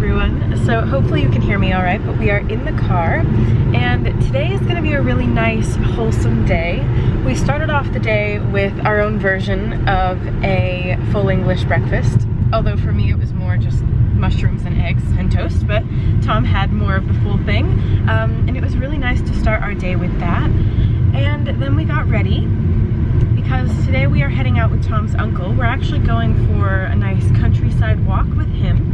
everyone. So hopefully you can hear me all right, but we are in the car and today is going to be a really nice, wholesome day. We started off the day with our own version of a full English breakfast, although for me it was more just mushrooms and eggs and toast, but Tom had more of the full thing, and it was really nice to start our day with that. And then we got ready because today we are heading out with Tom's uncle. We're actually going for a nice countryside walk with him,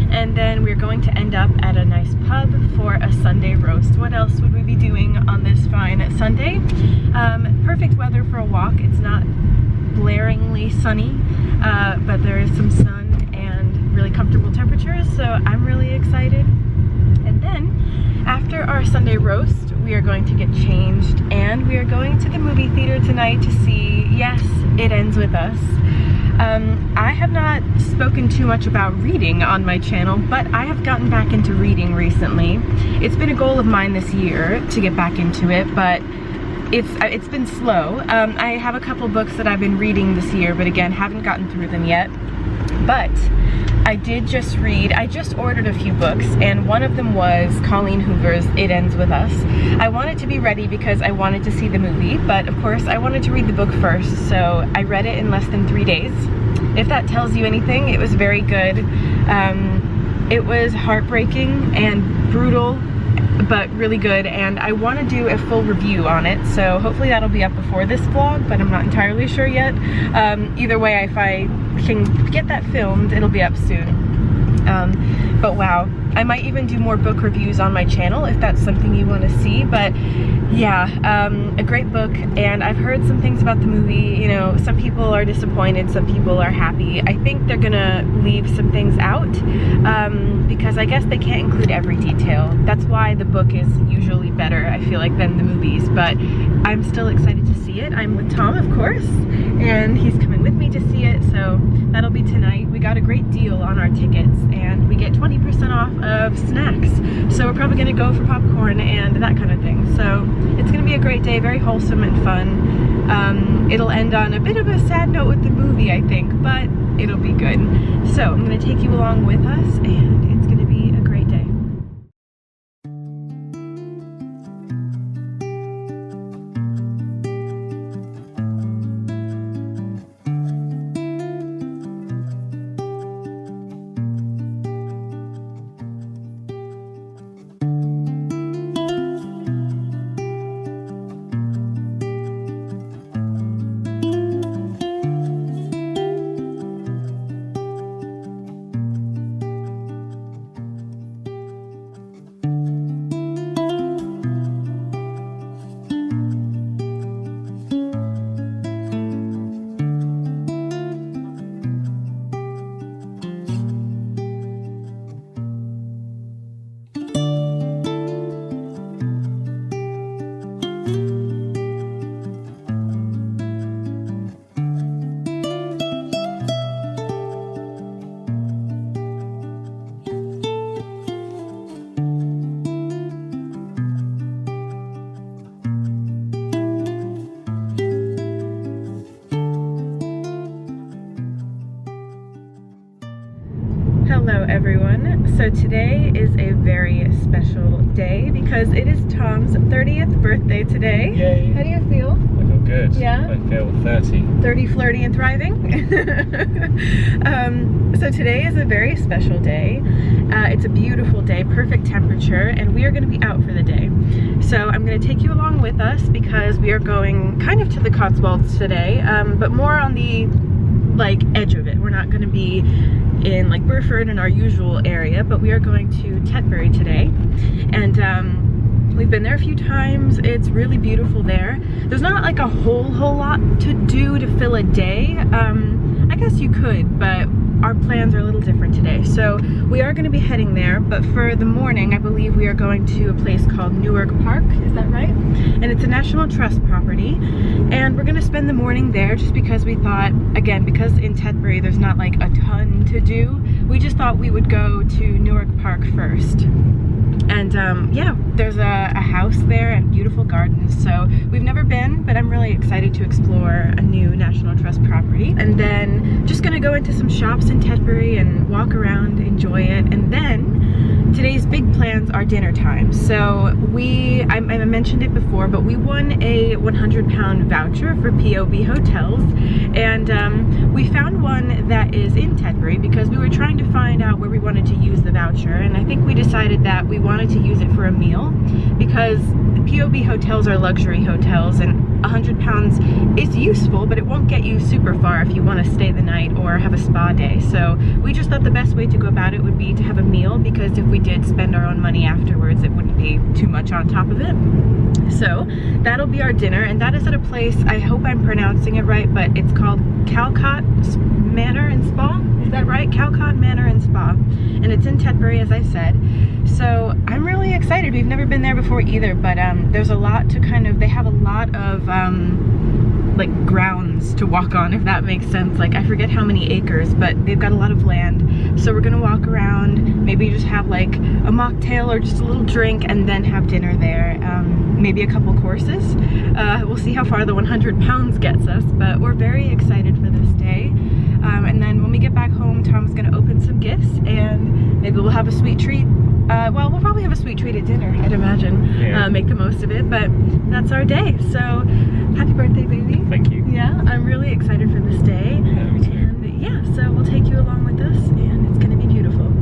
and then we're going to end up at a nice pub for a Sunday roast. What else would we be doing on this fine Sunday? Perfect weather for a walk. It's not blaringly sunny, but there is some sun and really comfortable temperatures, so I'm really excited. And then after our Sunday roast, we are going to get changed and we are going to the movie theater tonight to see Yes, It Ends With Us. I have not spoken too much about reading on my channel, but I have gotten back into reading recently. It's been a goal of mine this year to get back into it, but it's been slow. I have a couple books that I've been reading this year, but again, haven't gotten through them yet. But I did just read, I just ordered a few books, and one of them was Colleen Hoover's It Ends With Us. I wanted to be ready because I wanted to see the movie, but of course I wanted to read the book first, so I read it in less than 3 days. If that tells you anything, it was very good. It was heartbreaking and brutal, but really good, and I want to do a full review on it, so hopefully that'll be up before this vlog, but I'm not entirely sure yet. Either way, if I can get that filmed, it'll be up soon. But wow, I might even do more book reviews on my channel if that's something you want to see. But yeah, a great book, and I've heard some things about the movie. You know, some people are disappointed, some people are happy. I think they're gonna leave some things out because I guess they can't include every detail. That's why the book is usually better, I feel like, than the movies, but I'm still excited to see it. I'm with Tom, of course, and he's coming with me to see it, so that'll be tonight. We got a great deal on our tickets, and we get 20% off of snacks, so we're probably gonna go for popcorn and that kind of thing. So it's gonna be a great day, very wholesome and fun. It'll end on a bit of a sad note with the movie, I think, but it'll be good. So I'm gonna take you along with us, and it's gonna be a great day. Hello everyone. So today is a very special day because it is Tom's 30th birthday today. Yay. How do you feel? I feel good. Yeah? I feel 30. 30, flirty, and thriving. So today is a very special day. It's a beautiful day, perfect temperature, and we are going to be out for the day. So I'm going to take you along with us because we are going kind of to the Cotswolds today, but more on the edge of it. We're not going to be in Burford in our usual area, but we are going to Tetbury today, and we've been there a few times. It's really beautiful there. There's not a whole lot to do to fill a day. I guess you could, but our plans are a little different today. So we are going to be heading there, but for the morning I believe we are going to a place called Newark Park, is that right? And it's a National Trust property, and we're going to spend the morning there just because we thought, again, because in Tetbury there's not a ton to do, we just thought we would go to Newark Park first. And yeah, there's a house there and beautiful gardens, so we've never been, but I'm really excited to explore a new National Trust property. And then just gonna go into some shops in Tetbury and walk around, enjoy it, and then £100 our dinner time. So I mentioned it before, but we won a £100 voucher for POB hotels, and we found one that is in Tetbury because we were trying to find out where we wanted to use the voucher, and I think we decided that we wanted to use it for a meal because POB hotels are luxury hotels, and £100 is useful, but it won't get you super far if you want to stay the night or have a spa day. So we just thought the best way to go about it would be to have a meal, because if we did spend our own money afterwards, it wouldn't be too much on top of it. So that'll be our dinner, and that is at a place, I hope I'm pronouncing it right, but it's called Calcott Manor and Spa. Is that right? Calcott Manor and Spa. And it's in Tetbury, as I said. So I'm really excited. We've never been there before either, but there's a lot to they have a lot of like grounds to walk on, if that makes sense. Like, I forget how many acres, but they've got a lot of land. So we're gonna walk around, maybe just have like a mocktail or just a little drink, and then have dinner there. Maybe a couple courses. We'll see how far the £100 gets us, but we're very excited for this day. And then when we get back home, Tom's gonna open some gifts, and maybe we'll have a sweet treat. Well, we'll probably have a sweet treat at dinner, I'd imagine. Yeah. Make the most of it, but that's our day. So, happy birthday, baby. Thank you. Yeah, I'm really excited for this day. Yeah, me too. And yeah, so we'll take you along with us, and it's gonna be beautiful.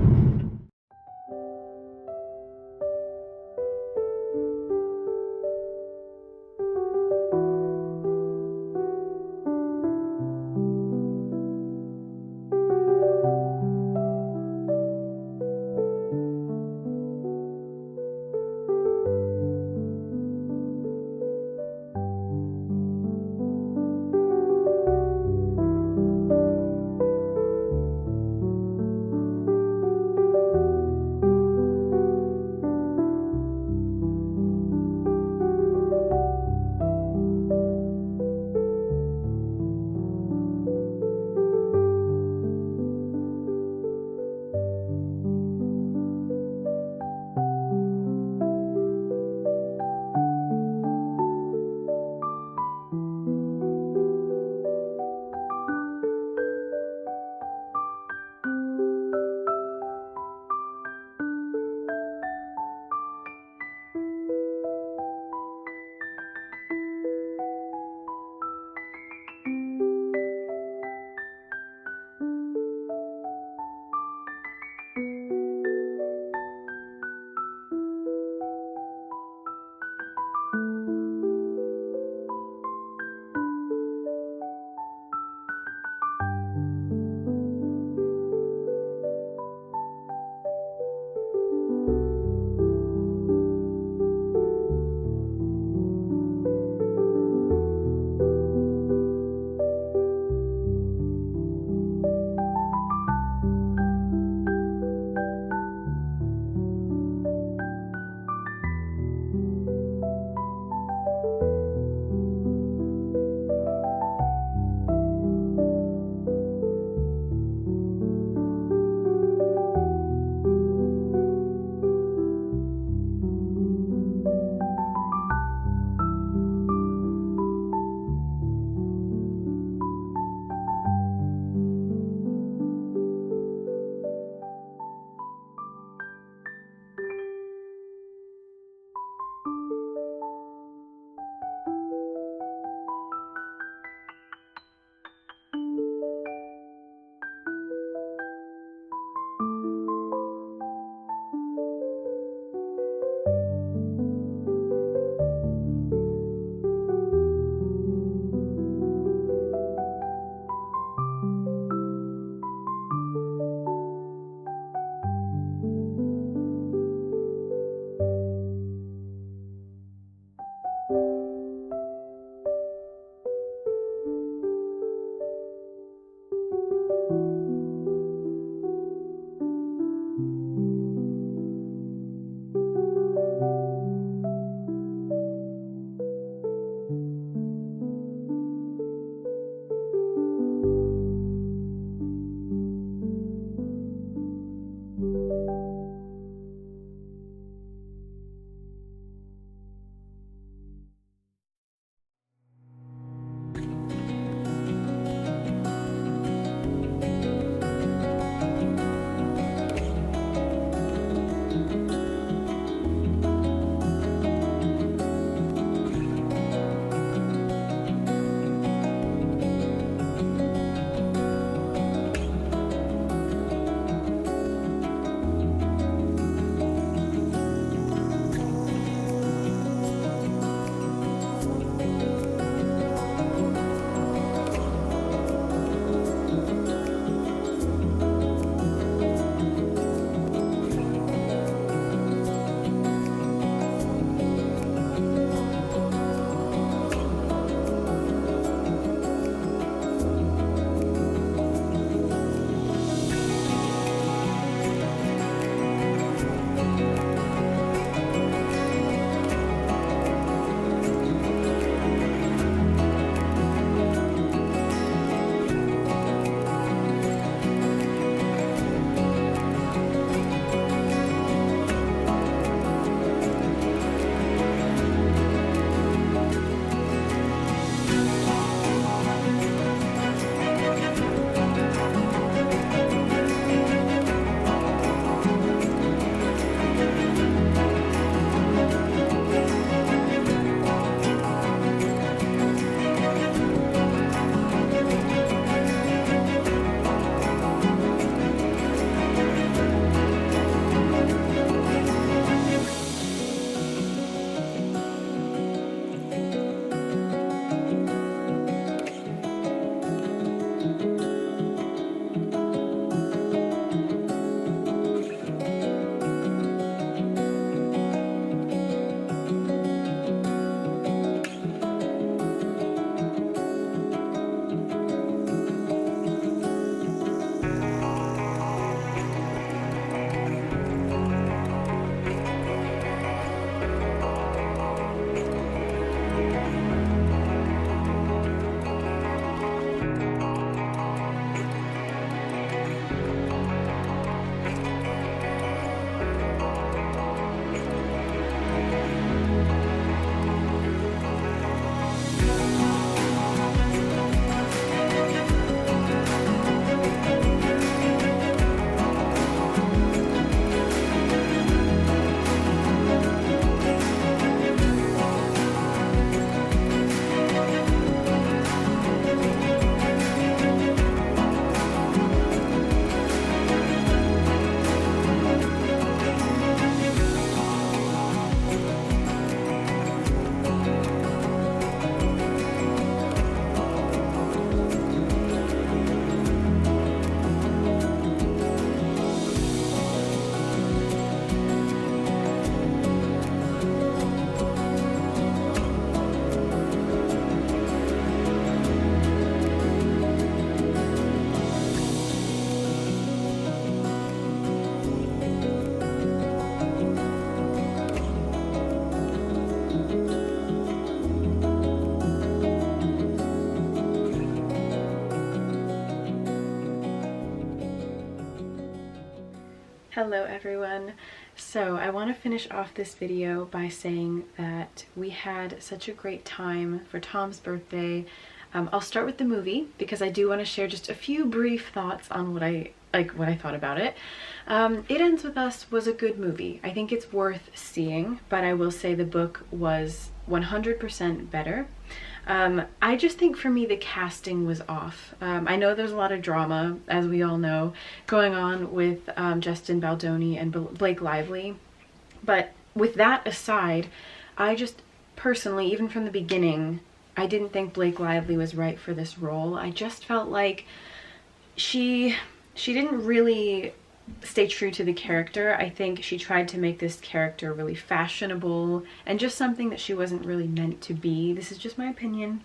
Hello everyone. So I want to finish off this video by saying that we had such a great time for Tom's birthday. I'll start with the movie because I do want to share just a few brief thoughts on what I thought about it. It Ends With Us was a good movie. I think it's worth seeing, but I will say the book was 100% better. I just think for me the casting was off. I know there's a lot of drama, as we all know, going on with Justin Baldoni and Blake Lively, but with that aside, I just personally, even from the beginning, I didn't think Blake Lively was right for this role. I just felt like she didn't really stay true to the character. I think she tried to make this character really fashionable and just something that she wasn't really meant to be. This is just my opinion,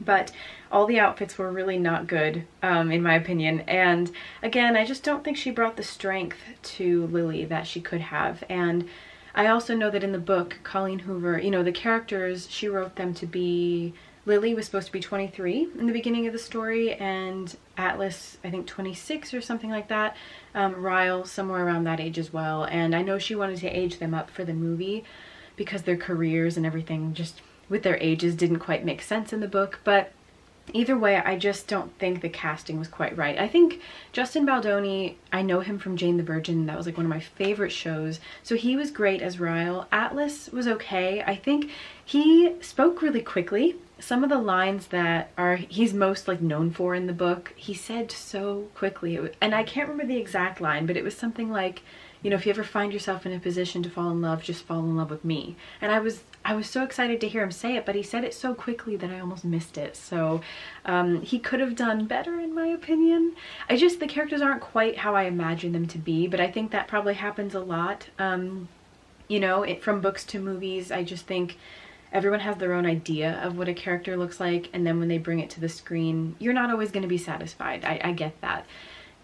but all the outfits were really not good, in my opinion. And again, I just don't think she brought the strength to Lily that she could have. And I also know that in the book, Colleen Hoover, you know, the characters, she wrote them to be, Lily was supposed to be 23 in the beginning of the story, and Atlas, I think 26 or something like that. Ryle, somewhere around that age as well. And I know she wanted to age them up for the movie because their careers and everything just with their ages didn't quite make sense in the book. But either way, I just don't think the casting was quite right. I think Justin Baldoni, I know him from Jane the Virgin. That was like one of my favorite shows. So he was great as Ryle. Atlas was okay. I think he spoke really quickly. Some of the lines that he's most like known for in the book, he said so quickly. And I can't remember the exact line, but it was something like, you know, if you ever find yourself in a position to fall in love, just fall in love with me. And I was so excited to hear him say it, but he said it so quickly that I almost missed it. So he could have done better in my opinion. The characters aren't quite how I imagine them to be, but I think that probably happens a lot. You know, from books to movies, I just think everyone has their own idea of what a character looks like, and then when they bring it to the screen, you're not always going to be satisfied. I get that.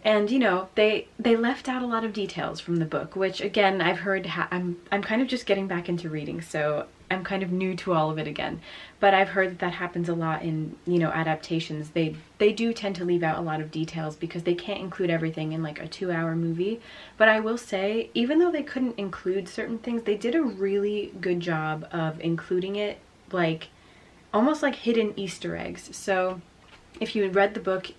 And you know, they left out a lot of details from the book, which again, I've heard, I'm kind of just getting back into reading, so I'm kind of new to all of it again. But I've heard that that happens a lot in, you know, adaptations. They do tend to leave out a lot of details because they can't include everything in like a 2-hour movie. But I will say, even though they couldn't include certain things, they did a really good job of including it, like almost like hidden Easter eggs. So if you had read the book,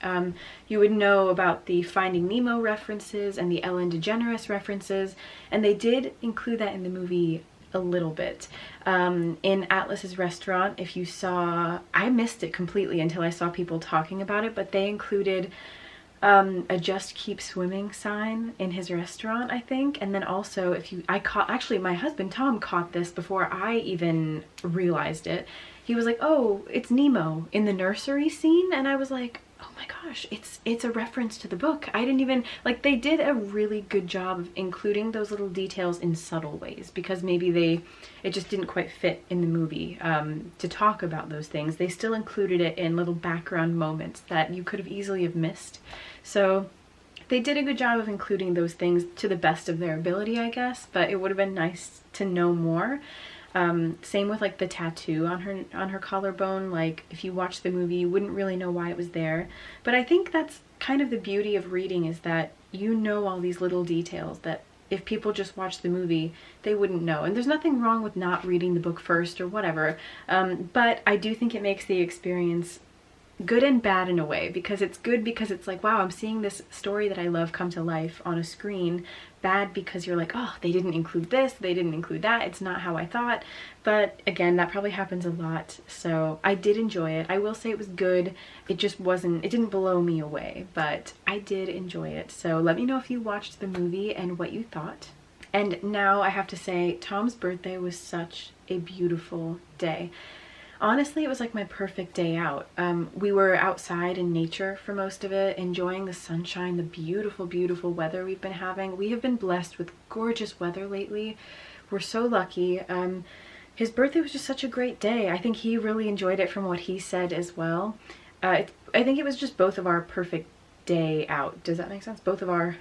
you would know about the Finding Nemo references and the Ellen DeGeneres references, and they did include that in the movie a little bit. In Atlas's restaurant, if you saw, I missed it completely until I saw people talking about it, but they included a Just Keep Swimming sign in his restaurant, I think. And then also, actually my husband Tom caught this before I even realized it. He was like, oh, it's Nemo in the nursery scene, and I was like, oh my gosh, it's a reference to the book. I didn't even, like, they did a really good job of including those little details in subtle ways, because maybe it just didn't quite fit in the movie to talk about those things. They still included it in little background moments that you could have easily have missed. So they did a good job of including those things to the best of their ability, I guess, but it would have been nice to know more. Same with like the tattoo on her collarbone. Like if you watch the movie, you wouldn't really know why it was there. But I think that's kind of the beauty of reading, is that you know all these little details that if people just watch the movie, they wouldn't know. And there's nothing wrong with not reading the book first or whatever. But I do think it makes the experience good and bad in a way, because it's good because it's like, wow, I'm seeing this story that I love come to life on a screen. Bad because you're like, oh, they didn't include this, they didn't include that, it's not how I thought. But again, that probably happens a lot. So I did enjoy it. I will say it was good. It just wasn't, it didn't blow me away, but I did enjoy it. So let me know if you watched the movie and what you thought. And now I have to say, Tom's birthday was such a beautiful day. Honestly, it was like my perfect day out. We were outside in nature for most of it, enjoying the sunshine, the beautiful, beautiful weather we've been having. We have been blessed with gorgeous weather lately. We're so lucky. His birthday was just such a great day. I think he really enjoyed it from what he said as well. I think it was just both of our perfect day out. Does that make sense? Both of our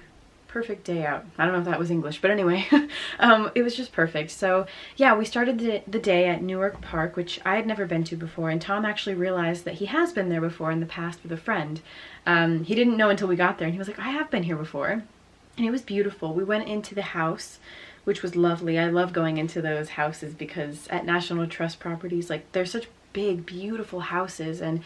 perfect day out. I don't know if that was English, but anyway, it was just perfect. So yeah, we started the day at Newark Park, which I had never been to before, and Tom actually realized that he has been there before in the past with a friend. He didn't know until we got there, and he was like, I have been here before. and it was beautiful. We went into the house, which was lovely. I love going into those houses because at National Trust properties, like, they're such big, beautiful houses, and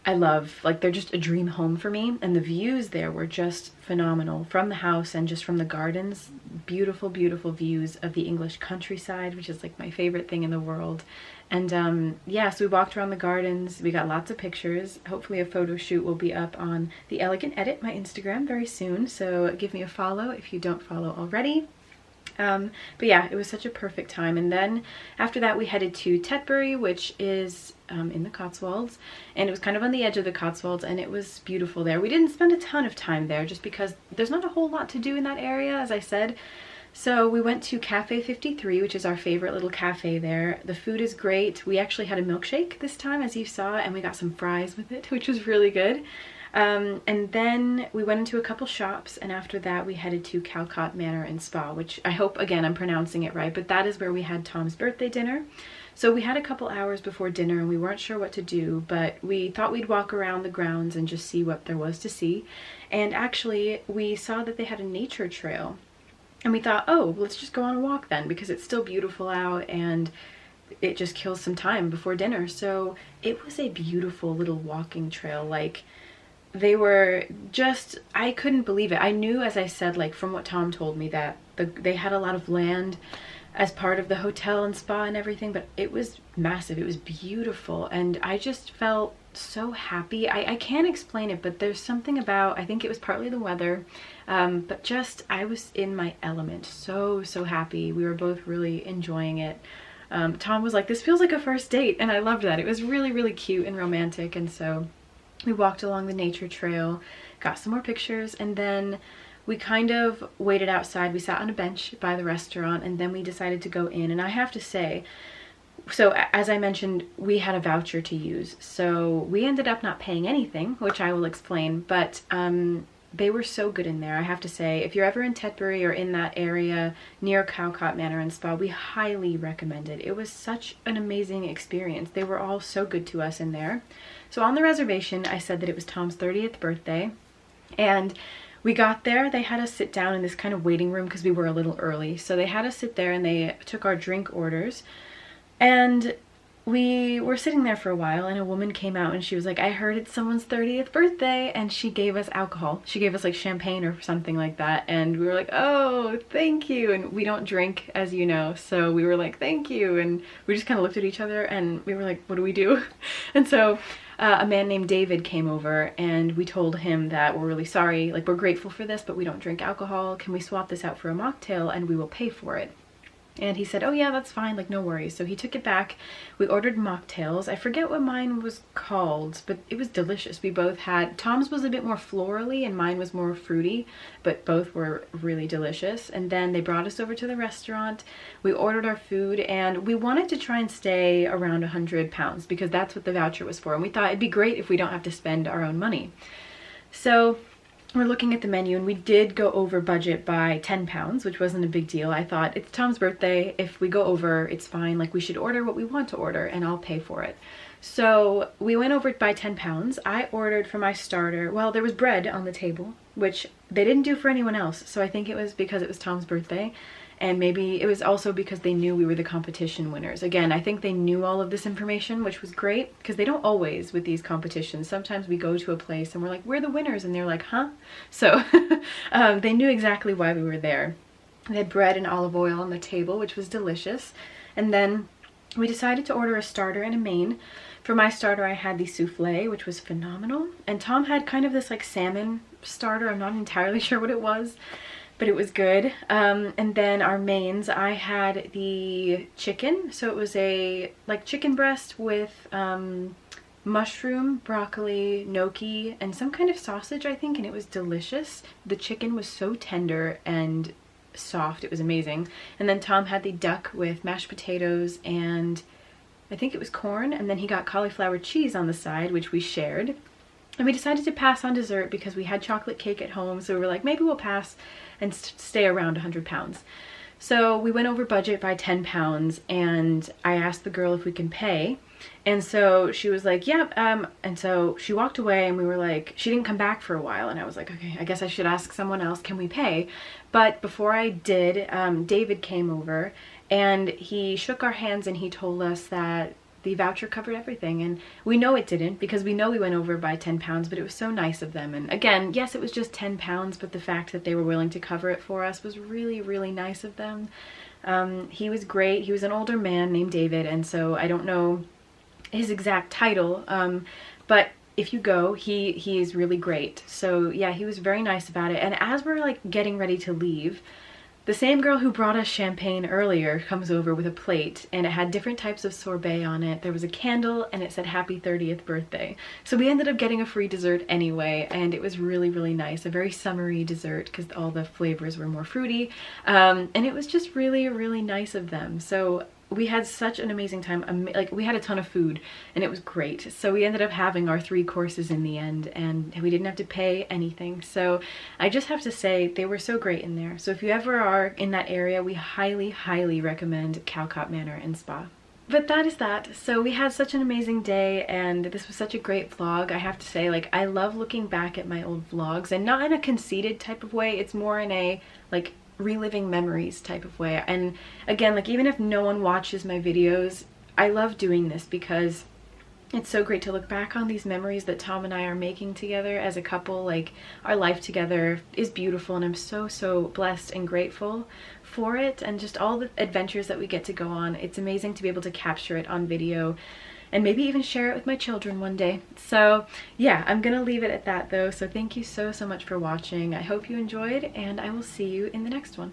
I love, like, they're just a dream home for me. And the views there were just phenomenal from the house and just from the gardens. Beautiful, beautiful views of the English countryside, which is like my favorite thing in the world. And yeah, so we walked around the gardens. We got lots of pictures. Hopefully a photo shoot will be up on The Elegant Edit, my Instagram, very soon. So give me a follow if you don't follow already. But yeah, it was such a perfect time. And then after that we headed to Tetbury, which is in the Cotswolds, and it was kind of on the edge of the Cotswolds, and it was beautiful there. We didn't spend a ton of time there just because there's not a whole lot to do in that area, as I said. So we went to Cafe 53, which is our favorite little cafe there. The food is great. We actually had a milkshake this time, as you saw, and we got some fries with it, which was really good. And then we went into a couple shops, and after that we headed to Calcott Manor and Spa, which I hope, again, I'm pronouncing it right, but that is where we had Tom's birthday dinner. So we had a couple hours before dinner and we weren't sure what to do, but we thought we'd walk around the grounds and just see what there was to see. And actually we saw that they had a nature trail, and we thought, oh, let's just go on a walk then, because it's still beautiful out and it just kills some time before dinner. So it was a beautiful little walking trail. Like, they were just, I couldn't believe it. I knew, as I said, like, from what Tom told me, that they had a lot of land as part of the hotel and spa and everything, but it was massive. It was beautiful, and I just felt so happy. I can't explain it, but there's something about, I think it was partly the weather, but just, I was in my element. So happy. We were both really enjoying it. Tom was like, this feels like a first date, and I loved that. It was really, really cute and romantic. And so we walked along the nature trail, got some more pictures, and then we kind of waited outside. We sat on a bench by the restaurant, and then we decided to go in. And I have to say, so as I mentioned, we had a voucher to use, so we ended up not paying anything, which I will explain, but they were so good in there. I have to say, if you're ever in Tetbury or in that area near Calcott Manor and Spa, we highly recommend it. It was such an amazing experience. They were all so good to us in there. So on the reservation, I said that it was Tom's 30th birthday, and we got there. They had us sit down in this kind of waiting room because we were a little early. So they had us sit there and they took our drink orders, and we were sitting there for a while, and a woman came out and she was like, I heard it's someone's 30th birthday, and she gave us alcohol. She gave us like champagne or something like that, and we were like, oh, thank you. And we don't drink, as you know, so we were like, thank you. And we just kind of looked at each other and we were like, what do we do? And so a man named David came over, and we told him that we're really sorry, like, we're grateful for this, but we don't drink alcohol. Can we swap this out for a mocktail and we will pay for it? And he said, oh yeah, that's fine, like, no worries. So he took it back. We ordered mocktails. I forget what mine was called, but it was delicious. We both had, Tom's was a bit more florally and mine was more fruity, but both were really delicious. And then they brought us over to the restaurant. We ordered our food, and we wanted to try and stay around £100 because that's what the voucher was for. And we thought it'd be great if we don't have to spend our own money. So we're looking at the menu, and we did go over budget by £10, which wasn't a big deal. I thought, it's Tom's birthday. If we go over, it's fine. Like, we should order what we want to order and I'll pay for it. So we went over it by £10. I ordered for my starter, well, there was bread on the table, which they didn't do for anyone else. So I think it was because it was Tom's birthday. And maybe it was also because they knew we were the competition winners. Again, I think they knew all of this information, which was great, because they don't always with these competitions. Sometimes we go to a place and we're like, we're the winners, and they're like, huh? So they knew exactly why we were there. They had bread and olive oil on the table, which was delicious. And then we decided to order a starter and a main. For my starter, I had the souffle, which was phenomenal. And Tom had kind of this like salmon starter. I'm not entirely sure what it was, but it was good. And then our mains, I had the chicken. So it was a like chicken breast with mushroom, broccoli, gnocchi, and some kind of sausage, I think, and it was delicious. The chicken was so tender and soft. It was amazing. And then Tom had the duck with mashed potatoes and I think it was corn, and then he got cauliflower cheese on the side, which we shared. And we decided to pass on dessert because we had chocolate cake at home, so we were like, maybe we'll pass and stay around £100. So we went over budget by 10 pounds, and I asked the girl if we can pay. And so she was like, yeah, and so she walked away, and we were like, she didn't come back for a while, and I was like, okay, I guess I should ask someone else, can we pay? But before I did, David came over, and he shook our hands, and he told us that the voucher covered everything. And we know it didn't, because we know we went over by 10 pounds, but it was so nice of them. And again, yes, it was just 10 pounds, but the fact that they were willing to cover it for us was really, really nice of them. He was great. He was an older man named David, and so I don't know his exact title, but if you go, he is really great. So yeah, he was very nice about it. And as we're like getting ready to leave, the same girl who brought us champagne earlier comes over with a plate, and it had different types of sorbet on it. There was a candle, and it said happy 30th birthday. So we ended up getting a free dessert anyway, and it was really, really nice. A very summery dessert, because all the flavors were more fruity. And it was just really, really nice of them. So we had such an amazing time. Like, we had a ton of food, and it was great. So we ended up having our 3 courses in the end, and we didn't have to pay anything. So I just have to say, they were so great in there. So if you ever are in that area, we highly, highly recommend Calcott Manor and Spa. But that is that. So we had such an amazing day, and this was such a great vlog. I have to say, like, I love looking back at my old vlogs, and not in a conceited type of way. It's more in a, like, reliving memories type of way. And again, like, even if no one watches my videos, I love doing this because it's so great to look back on these memories that Tom and I are making together as a couple. Like, our life together is beautiful, and I'm so, so blessed and grateful for it, and just all the adventures that we get to go on. It's amazing to be able to capture it on video and maybe even share it with my children one day. So yeah, I'm gonna leave it at that though. So thank you so, so much for watching. I hope you enjoyed, and I will see you in the next one.